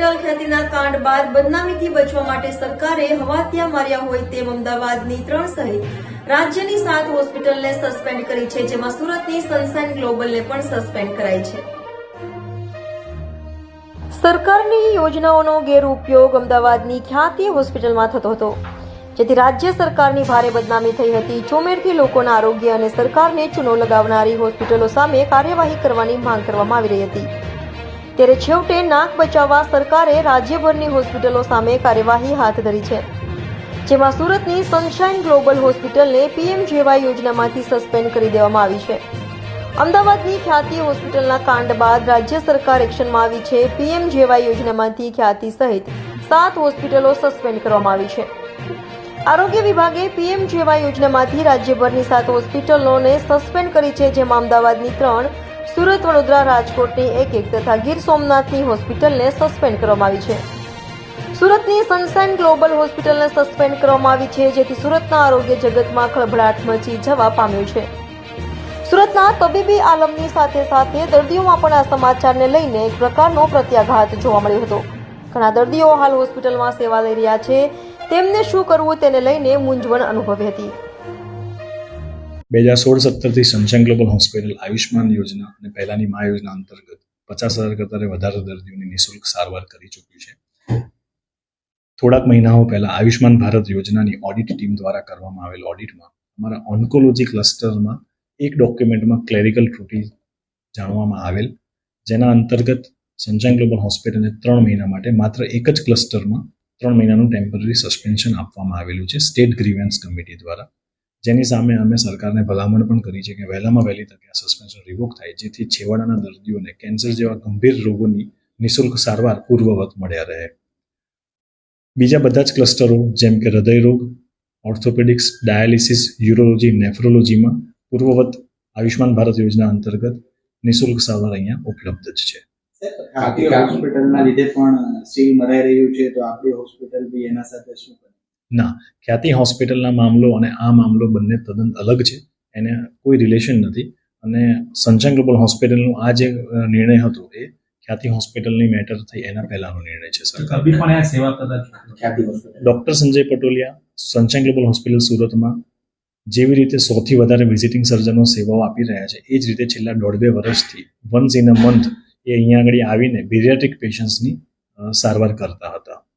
Hospital ખ્યાતિના કાંડ બાદ બદનામીથી બચવા માટે સરકારે હવાતિયા માર્યા હોય તેમ અમદાવાદની 3 સહિત રાજ્યની 7 હોસ્પિટલને સસ્પેન્ડ કરી છે, જેમાં સુરતની સનશાઇન ગ્લોબલને પણ સસ્પેન્ડ કરાઈ છે. સરકારની યોજનાઓનો ગેરઉપયોગ અમદાવાદની ખ્યાતિ હોસ્પિટલમાં થતો હતો, જેથી રાજ્ય સરકારની ભારે બદનામી થઈ હતી. ચોમેરથી લોકોના આરોગ્ય અને સરકારને ચૂનો લગાવનારી હોસ્પિટલો સામે કાર્યવાહી કરવાની માંગ કરવામાં આવી રહી હતી. ત્યારે છેવટે નાક બચાવવા સરકારે રાજ્યભરની હોસ્પિટલો સામે કાર્યવાહી હાથ ધરી છે, જેમાં સુરતની સનશાઇન ગ્લોબલ હોસ્પિટલને પીએમજેવાય યોજનામાંથી સસ્પેન્ડ કરી દેવામાં આવી છે. અમદાવાદની ખ્યાતિ હોસ્પિટલના કાંડ બાદ રાજ્ય સરકાર એક્શનમાં આવી છે. પીએમજેવાય યોજનામાંથી ખ્યાતિ સહિત 7 હોસ્પિટલો સસ્પેન્ડ કરવામાં આવી છે. આરોગ્ય વિભાગે પીએમજેવાય યોજનામાંથી રાજ્યભરની 7 હોસ્પિટલોને સસ્પેન્ડ કરી છે, જેમાં અમદાવાદની 3, સુરત, વડોદરા, રાજકોટની 1 તથા ગીર સોમનાથની હોસ્પિટલને સસ્પેન્ડ કરવામાં આવી છે. સુરતની સનશાઇન ગ્લોબલ હોસ્પિટલને સસ્પેન્ડ કરવામાં આવી છે, જેથી સુરતના આરોગ્ય જગતમાં ખળભળાટ મચી જવા પામ્યો છે. સુરતના તબીબી આલમની સાથે સાથે દર્દીઓમાં પણ આ સમાચારને લઈને એક પ્રકારનો પ્રત્યાઘાત જોવા મળ્યો હતો. ઘણા દર્દીઓ હાલ હોસ્પિટલમાં સેવા લઈ રહ્યા છે, તેમને શું કરવું તેને લઈને મૂંઝવણ અનુભવી હતી. 2016-17થી સનશાઇન ગ્લોબલ હોસ્પિટલ આયુષ્માન યોજના અને પહેલાની મા યોજના અંતર્ગત 50,000 કરતાં વધારે દર્દીઓની નિઃશુલ્ક સારવાર કરી ચૂક્યું છે. થોડાક મહિનાઓ પહેલા આયુષ્માન ભારત યોજનાની ઓડિટ ટીમ દ્વારા કરવામાં આવેલ ઓડિટમાં અમારા ઓન્કોલોજી ક્લસ્ટરમાં એક ડોક્યુમેન્ટમાં ક્લેરિકલ ત્રુટિ જાણવામાં આવેલ, જેના અંતર્ગત સનશાઇન ગ્લોબલ હોસ્પિટલને 3 મહિના માટે માત્ર એક જ ક્લસ્ટરમાં 3 મહિનાનું ટેમ્પરરી સસ્પેન્શન આપવામાં આવેલું છે સ્ટેટ ગ્રીવન્સ કમિટી દ્વારા, જેની સામે અમે સરકારને ભલામણ પણ કરી છે કે વહેલામાં વહેલી તકે આ સસ્પેન્શન રિવોક થાય, જેથી છેવાડાના દર્દીઓને કેન્સર જેવા ગંભીર રોગોની નિઃશુલ્ક સારવાર પૂર્વવત મળ્યા રહે. બીજા બધા જ ક્લસ્ટરો જેમ કે હૃદયરોગ, ઓર્થોપેડિક્સ, ડાયાલિસિસ, યુરોલોજી, નેફ્રોલોજીમાં પૂર્વવત આયુષ્માન ભારત યોજના અંતર્ગત નિઃશુલ્ક સારવાર અહીંયા ઉપલબ્ધ જ છે. આપણી હોસ્પિટલના લીધે પણ સીલ મરાઈ રહ્યું છે, તો આપણી હોસ્પિટલ બી એના સાથે શું કરે? ના, ખ્યાતિ હોસ્પિટલના મામલો અને આ મામલો બંને તદ્દન અલગ છે, એને કોઈ રિલેશન નથી. અને સનશાઇન ગ્લોબલ હોસ્પિટલનો આ જે નિર્ણય હતો એ ખ્યાતિ હોસ્પિટલની મેટર થઈ એના પહેલાનો નિર્ણય છે સરકાર. Doctor Sanjay Patoliya sunshine global hospital સુરતમાં જેવી રીતે 100થી વધારે વિઝિટિંગ સર્જનો સેવાઓ આપી રહ્યા છે, એ જ રીતે છેલ્લા 1.5-2 વર્ષથી વન્સ ઇન અ મંથ એ અહીંયા આગળ આવીને બિરિયાટ્રિક પેશન્ટ્સની સારવાર કરતા હતા.